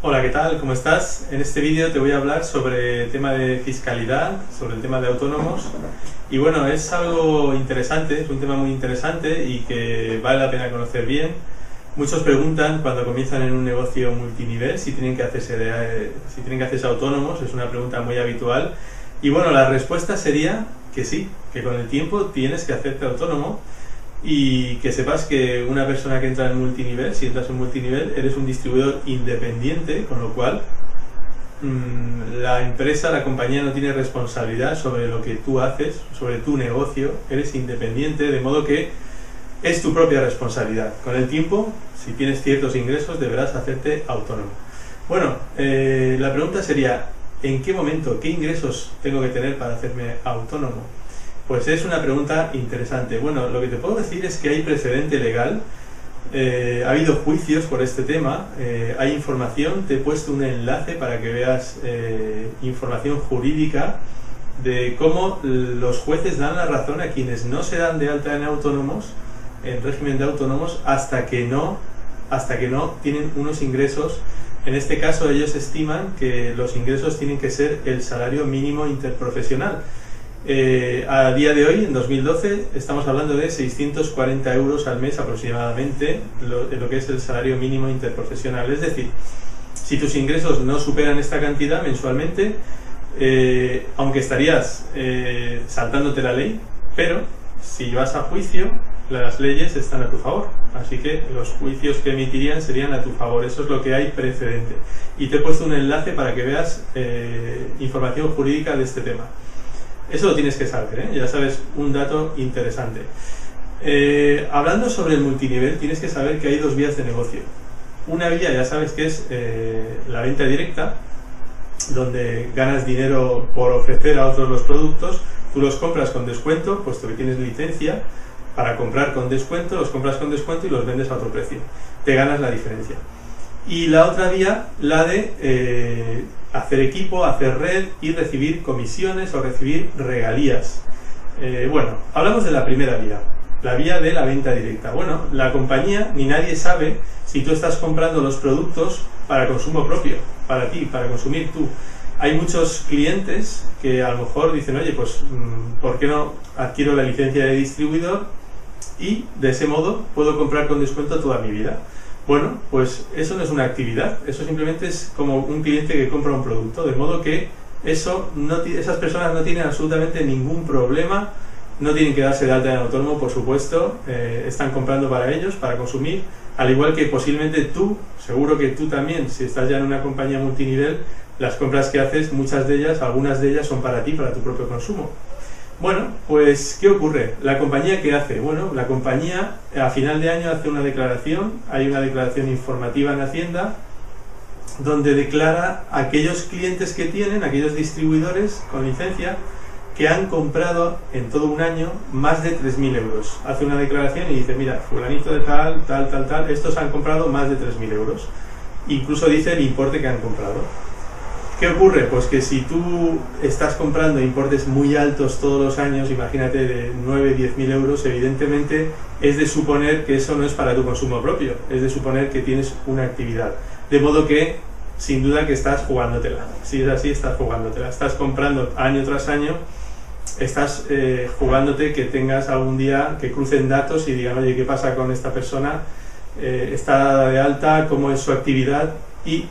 Hola, ¿qué tal? ¿Cómo estás? En este vídeo te voy a hablar sobre el tema de fiscalidad, sobre el tema de autónomos. Y bueno, es algo interesante, es un tema muy interesante y que vale la pena conocer bien. Muchos preguntan cuando comienzan en un negocio multinivel si tienen que hacerse autónomos, es una pregunta muy habitual. Y bueno, la respuesta sería que sí, que con el tiempo tienes que hacerte autónomo. Y que sepas que una persona que entra en multinivel, si entras en multinivel, eres un distribuidor independiente, con lo cual la empresa, la compañía no tiene responsabilidad sobre lo que tú haces, sobre tu negocio, eres independiente, de modo que es tu propia responsabilidad. Con el tiempo, si tienes ciertos ingresos, deberás hacerte autónomo. Bueno, la pregunta sería, ¿en qué momento, qué ingresos tengo que tener para hacerme autónomo? Pues es una pregunta interesante. Bueno, lo que te puedo decir es que hay precedente legal, ha habido juicios por este tema, hay información, te he puesto un enlace para que veas información jurídica de cómo los jueces dan la razón a quienes no se dan de alta en autónomos, en régimen de autónomos, hasta que no tienen unos ingresos. En este caso ellos estiman que los ingresos tienen que ser el salario mínimo interprofesional. A día de hoy, en 2012, estamos hablando de 640 euros al mes aproximadamente, lo que es el salario mínimo interprofesional. Es decir, si tus ingresos no superan esta cantidad mensualmente, aunque estarías saltándote la ley, pero si vas a juicio, las leyes están a tu favor. Así que los juicios que emitirían serían a tu favor. Eso es lo que hay precedente. Y te he puesto un enlace para que veas información jurídica de este tema. Eso lo tienes que saber, ya sabes, un dato interesante. Hablando sobre el multinivel, tienes que saber que hay dos vías de negocio. Una vía ya sabes que es la venta directa, donde ganas dinero por ofrecer a otros los productos. Tú los compras con descuento, puesto que tienes licencia para comprar con descuento, los compras con descuento y los vendes a otro precio. Te ganas la diferencia. Y la otra vía, la de hacer equipo, hacer red y recibir comisiones o recibir regalías. Bueno, hablamos de la primera vía, la vía de la venta directa. Bueno, la compañía ni nadie sabe si tú estás comprando los productos para consumo propio, para ti, para consumir tú. Hay muchos clientes que a lo mejor dicen, oye, pues ¿por qué no adquiero la licencia de distribuidor y de ese modo puedo comprar con descuento toda mi vida? Bueno, pues eso no es una actividad, eso simplemente es como un cliente que compra un producto, de modo que esas personas no tienen absolutamente ningún problema, no tienen que darse de alta en autónomo, por supuesto, están comprando para ellos, para consumir, al igual que posiblemente tú, seguro que tú también, si estás ya en una compañía multinivel, las compras que haces, muchas de ellas, algunas de ellas son para ti, para tu propio consumo. Bueno, pues ¿qué ocurre? ¿La compañía qué hace? Bueno, la compañía a final de año hace una declaración, hay una declaración informativa en Hacienda, donde declara a aquellos clientes que tienen, aquellos distribuidores con licencia, que han comprado en todo un año más de 3.000 euros. Hace una declaración y dice, mira, fulanito de tal, estos han comprado más de 3.000 euros. Incluso dice el importe que han comprado. ¿Qué ocurre? Pues que si tú estás comprando importes muy altos todos los años, imagínate de 9.000-10.000 euros, evidentemente es de suponer que eso no es para tu consumo propio, es de suponer que tienes una actividad. De modo que, sin duda que estás jugándotela. Si es así, estás jugándotela. Estás comprando año tras año, estás jugándote que tengas algún día que crucen datos y digan, oye, ¿qué pasa con esta persona? Está dada de alta, ¿cómo es su actividad? Y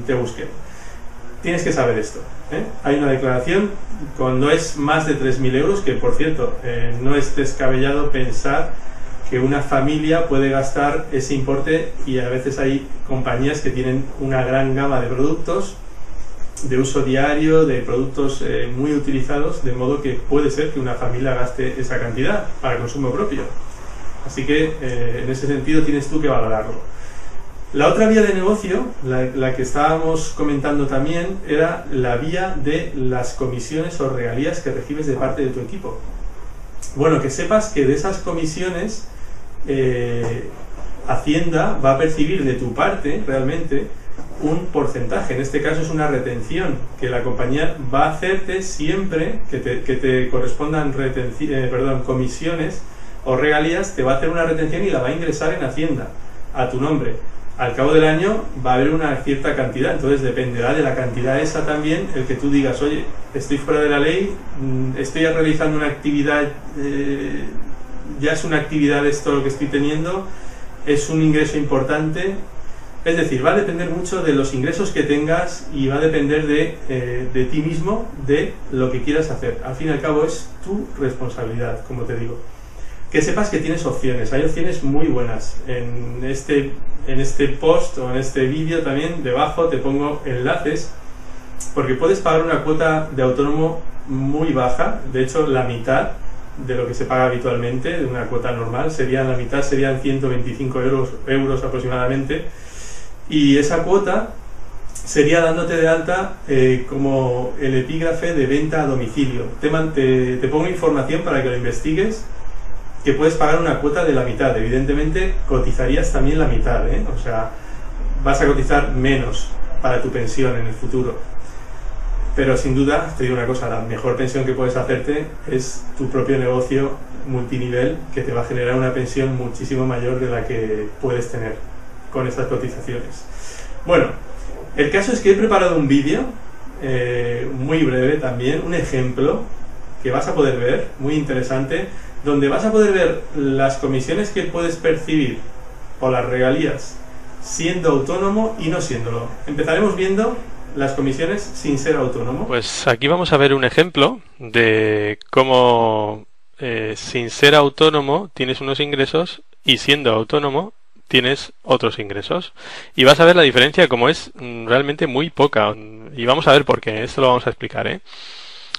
te busquen. Tienes que saber esto. Hay una declaración, no es más de 3.000 euros, que por cierto, no es descabellado pensar que una familia puede gastar ese importe, y a veces hay compañías que tienen una gran gama de productos de uso diario, de productos muy utilizados, de modo que puede ser que una familia gaste esa cantidad para consumo propio. Así que en ese sentido tienes tú que valorarlo. La otra vía de negocio, la que estábamos comentando también, era la vía de las comisiones o regalías que recibes de parte de tu equipo. Bueno, que sepas que de esas comisiones Hacienda va a percibir de tu parte realmente un porcentaje. En este caso es una retención que la compañía va a hacerte siempre que te correspondan comisiones o regalías, te va a hacer una retención y la va a ingresar en Hacienda a tu nombre. al cabo del año va a haber una cierta cantidad, entonces dependerá de la cantidad esa también el que tú digas, oye, estoy fuera de la ley, estoy realizando una actividad, ya es una actividad esto lo que estoy teniendo, es un ingreso importante. Es decir, va a depender mucho de los ingresos que tengas y va a depender de ti mismo, de lo que quieras hacer. Al fin y al cabo es tu responsabilidad, como te digo. Que sepas que tienes opciones, hay opciones muy buenas. En este post o en este vídeo también debajo te pongo enlaces, porque puedes pagar una cuota de autónomo muy baja, de hecho la mitad de lo que se paga habitualmente, de una cuota normal, la mitad serían 125 euros aproximadamente. Y esa cuota sería dándote de alta como el epígrafe de venta a domicilio. Te pongo información para que lo investigues, que puedes pagar una cuota de la mitad. Evidentemente cotizarías también la mitad, o sea, vas a cotizar menos para tu pensión en el futuro. Pero sin duda, te digo una cosa, la mejor pensión que puedes hacerte es tu propio negocio multinivel, que te va a generar una pensión muchísimo mayor de la que puedes tener con estas cotizaciones. Bueno, el caso es que he preparado un vídeo muy breve también, un ejemplo que vas a poder ver, muy interesante, donde vas a poder ver las comisiones que puedes percibir o las regalías siendo autónomo y no siéndolo. Empezaremos viendo las comisiones sin ser autónomo. Pues aquí vamos a ver un ejemplo de cómo sin ser autónomo tienes unos ingresos y siendo autónomo tienes otros ingresos, y vas a ver la diferencia como es realmente muy poca, y vamos a ver por qué. Esto lo vamos a explicar, En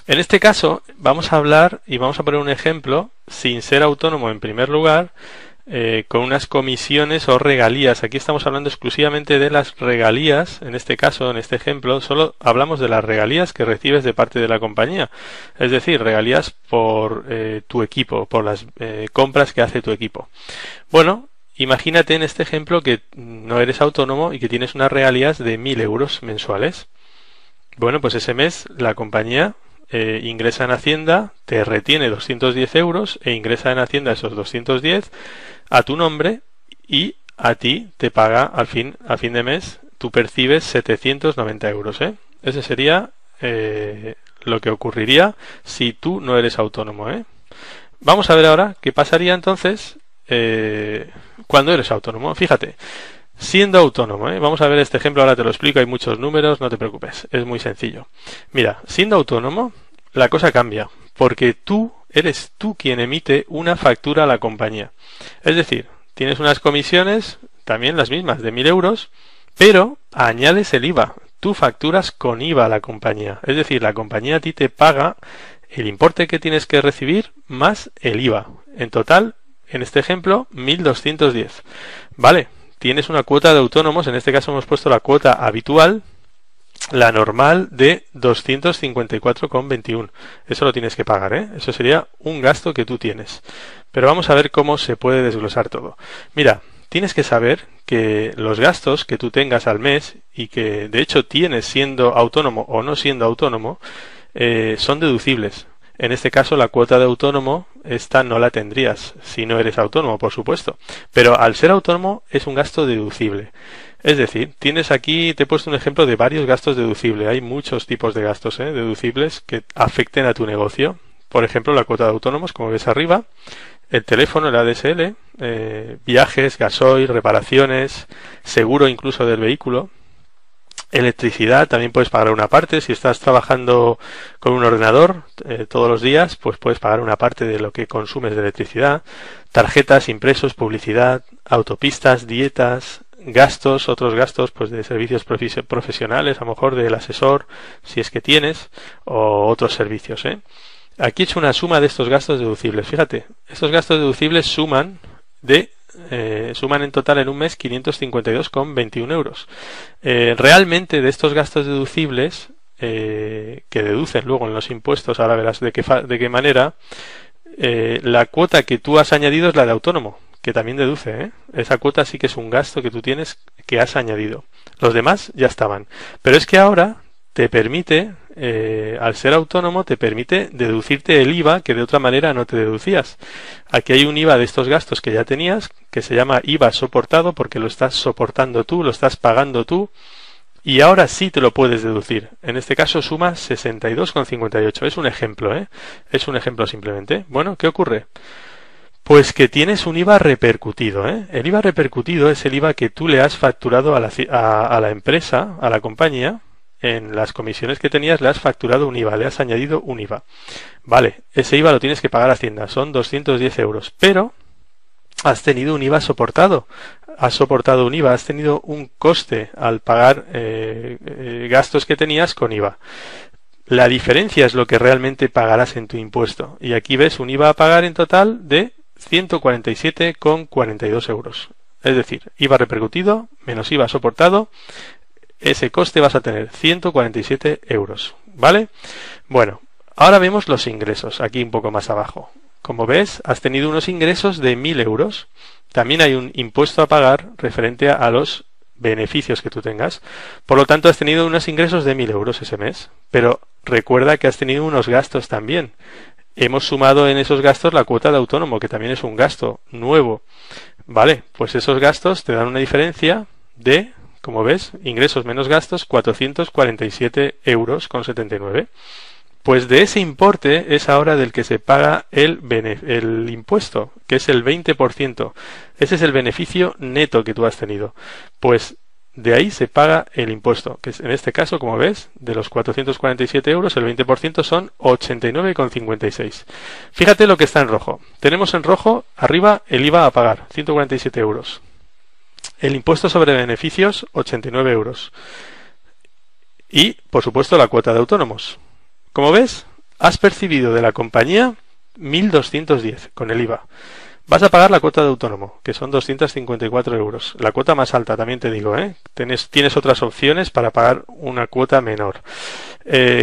este caso vamos a hablar y vamos a poner un ejemplo sin ser autónomo en primer lugar, con unas comisiones o regalías. Aquí estamos hablando exclusivamente de las regalías. En este caso, en este ejemplo, solo hablamos de las regalías que recibes de parte de la compañía, es decir, regalías por tu equipo, por las compras que hace tu equipo. Bueno, imagínate en este ejemplo que no eres autónomo y que tienes unas regalías de 1.000 euros mensuales. Bueno, pues ese mes la compañía ingresa en Hacienda, te retiene 210 euros e ingresa en Hacienda esos 210 a tu nombre, y a ti te paga a fin de mes, tú percibes 790 euros. Ese sería lo que ocurriría si tú no eres autónomo. Vamos a ver ahora qué pasaría entonces cuando eres autónomo. Fíjate, siendo autónomo, vamos a ver este ejemplo, ahora te lo explico, hay muchos números, no te preocupes, es muy sencillo. Mira, siendo autónomo, la cosa cambia, porque eres tú quien emite una factura a la compañía. Es decir, tienes unas comisiones, también las mismas, de 1.000 euros, pero añades el IVA. Tú facturas con IVA a la compañía. Es decir, la compañía a ti te paga el importe que tienes que recibir más el IVA. En total, en este ejemplo, 1.210. Vale, tienes una cuota de autónomos, en este caso hemos puesto la cuota habitual, la normal, de 254,21. Eso lo tienes que pagar, Eso sería un gasto que tú tienes. Pero vamos a ver cómo se puede desglosar todo. Mira, tienes que saber que los gastos que tú tengas al mes, y que de hecho tienes siendo autónomo o no siendo autónomo, son deducibles. En este caso, la cuota de autónomo, esta no la tendrías si no eres autónomo, por supuesto. Pero al ser autónomo es un gasto deducible. Es decir, tienes aquí, te he puesto un ejemplo de varios gastos deducibles. Hay muchos tipos de gastos deducibles que afecten a tu negocio. Por ejemplo, la cuota de autónomos, como ves arriba, el teléfono, el ADSL, viajes, gasoil, reparaciones, seguro incluso del vehículo. Electricidad, también puedes pagar una parte. Si estás trabajando con un ordenador todos los días, pues puedes pagar una parte de lo que consumes de electricidad. Tarjetas, impresos, publicidad, autopistas, dietas, gastos, otros gastos pues de servicios profesionales, a lo mejor del asesor, si es que tienes, o otros servicios. Aquí he hecho una suma de estos gastos deducibles. Fíjate, estos gastos deducibles suman en total en un mes 552,21 euros. Realmente de estos gastos deducibles que deducen luego en los impuestos, ahora verás de qué manera, la cuota que tú has añadido es la de autónomo, que también deduce. Esa cuota sí que es un gasto que tú tienes, que has añadido. Los demás ya estaban. Pero es que ahora te permite al ser autónomo, te permite deducirte el IVA que de otra manera no te deducías. Aquí hay un IVA de estos gastos que ya tenías, que se llama IVA soportado, porque lo estás soportando tú, lo estás pagando tú, y ahora sí te lo puedes deducir. En este caso suma 62,58. Es un ejemplo, ¿eh? Es un ejemplo simplemente. Bueno, ¿qué ocurre? Pues que tienes un IVA repercutido, ¿eh? El IVA repercutido es el IVA que tú le has facturado a la empresa, a la compañía. En las comisiones que tenías le has facturado un IVA, le has añadido un IVA. Vale, ese IVA lo tienes que pagar a Hacienda, son 210 euros, pero has tenido un IVA soportado. Has soportado un IVA, has tenido un coste al pagar gastos que tenías con IVA. La diferencia es lo que realmente pagarás en tu impuesto. Y aquí ves un IVA a pagar en total de 147,42 euros. Es decir, IVA repercutido menos IVA soportado, ese coste vas a tener 147 euros. ¿Vale? Bueno, ahora vemos los ingresos, aquí un poco más abajo. Como ves, has tenido unos ingresos de 1.000 euros. También hay un impuesto a pagar referente a los beneficios que tú tengas. Por lo tanto, has tenido unos ingresos de 1.000 euros ese mes. Pero recuerda que has tenido unos gastos también. Hemos sumado en esos gastos la cuota de autónomo, que también es un gasto nuevo. Vale, pues esos gastos te dan una diferencia de, como ves, ingresos menos gastos, 447 euros con 79. Pues de ese importe es ahora del que se paga el impuesto, que es el 20%. Ese es el beneficio neto que tú has tenido. Pues de ahí se paga el impuesto, que es, en este caso, como ves, de los 447 euros, el 20% son 89,56. Fíjate lo que está en rojo. Tenemos en rojo, arriba, el IVA a pagar, 147 euros. El impuesto sobre beneficios, 89 euros. Y, por supuesto, la cuota de autónomos. Como ves, has percibido de la compañía 1.210 con el IVA. Vas a pagar la cuota de autónomo, que son 254 euros. La cuota más alta, también te digo, ¿eh? Tienes otras opciones para pagar una cuota menor,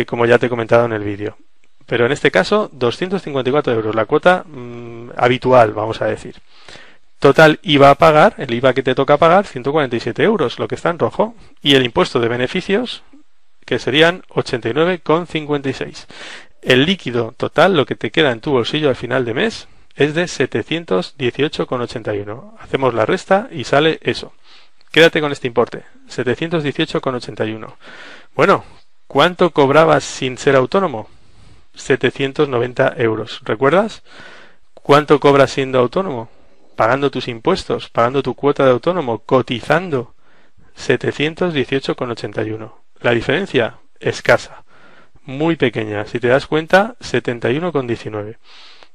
como ya te he comentado en el vídeo. Pero en este caso, 254 euros, la cuota habitual, vamos a decir. Total IVA a pagar, el IVA que te toca pagar, 147 euros, lo que está en rojo. Y el impuesto de beneficios, que serían 89,56. El líquido total, lo que te queda en tu bolsillo al final de mes, es de 718,81. Hacemos la resta y sale eso. Quédate con este importe, 718,81. Bueno, ¿cuánto cobrabas sin ser autónomo? 790 euros. ¿Recuerdas? ¿Cuánto cobras siendo autónomo? Pagando tus impuestos, pagando tu cuota de autónomo, cotizando, 718,81. La diferencia, escasa, muy pequeña. Si te das cuenta, 71,19.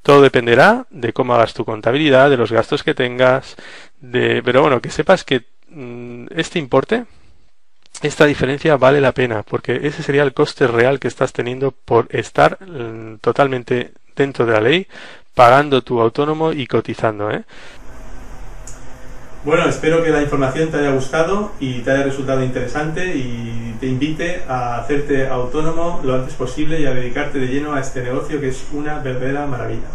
Todo dependerá de cómo hagas tu contabilidad, de los gastos que tengas, pero bueno, que sepas que este importe, esta diferencia vale la pena, porque ese sería el coste real que estás teniendo por estar totalmente dentro de la ley, pagando tu autónomo y cotizando, ¿eh? Bueno, espero que la información te haya gustado y te haya resultado interesante y te invite a hacerte autónomo lo antes posible y a dedicarte de lleno a este negocio que es una verdadera maravilla.